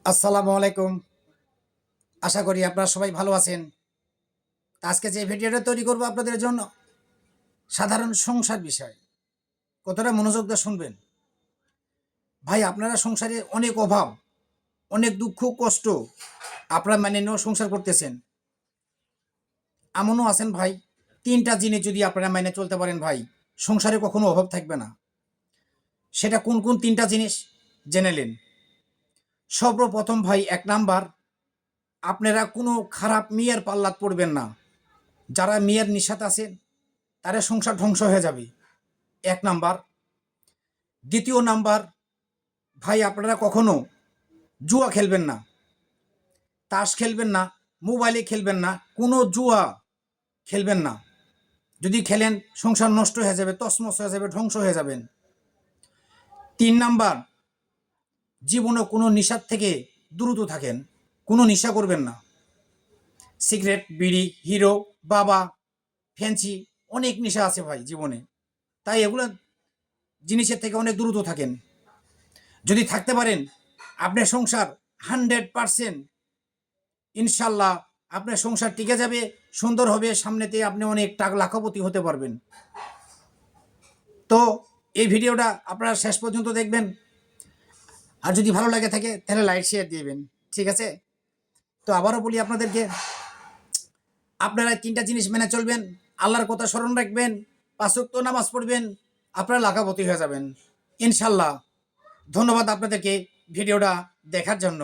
আসসালামু আলাইকুম। আশা করি আপনারা সবাই ভালো আছেন। আজকে যে ভিডিওটা তৈরি করব আপনাদের জন্য সাধারণ সংসার বিষয়। কতটা মনোযোগ দিয়ে শুনবেন। ভাই আপনারা সংসারে অনেক অভাব, অনেক দুঃখ কষ্ট আপনারা মেনে নিয়েও সংসার করতেছেন। এমনও আছেন ভাই ৩টা জিনিস যদি আপনারা মেনে চলতে পারেন ভাই, সংসারে কখনো অভাব থাকবে না। সেটা কোন কোন ৩টা জিনিস জেনে নিন। সর্বপ্রথম ভাই ১ নাম্বার, আপনারা কোনো খারাপ মেয়ের পাল্লাত পড়বেন না। যারা মেয়ের নিশাত আছেন তাদের সংসার ধ্বংস হয়ে যাবে, ১ নাম্বার। দ্বিতীয় নাম্বার, ভাই আপনারা কখনো জুয়া খেলবেন না, তাস খেলবেন না, মোবাইলে খেলবেন না, কোনো জুয়া খেলবেন না। যদি খেলেন সংসার নষ্ট হয়ে যাবে, তছনছ হয়ে যাবে, ধ্বংস হয়ে যাবেন। ৩ নাম্বার, জীবনে কোনো নিশার থেকে দ্রুত থাকেন, কোনো নেশা করবেন না। সিগারেট, বিড়ি, হিরো, বাবা, ফ্যান্সি, অনেক নেশা আছে ভাই জীবনে, তাই এগুলো জিনিসের থেকে অনেক দ্রুত থাকেন। যদি থাকতে পারেন আপনার সংসার 100% ইনশাল্লাহ আপনার সংসার টিকে যাবে, সুন্দর হবে, সামনেতে আপনি অনেক টাকা লাখপতি হতে পারবেন। তো এই ভিডিওটা আপনারা শেষ পর্যন্ত দেখবেন, আর যদি ভালো লাগে থাকে তাহলে লাইক শেয়ার দিবেন, ঠিক আছে? তো আবারও বলি আপনাদেরকে, আপনারা ৩টা জিনিস মেনে চলবেন, আল্লাহর কথা স্মরণ রাখবেন, ৫ ওয়াক্ত নামাজ পড়বেন, আপনারা লাখপতি হয়ে যাবেন ইনশাল্লাহ। ধন্যবাদ আপনাদেরকে ভিডিওটা দেখার জন্য।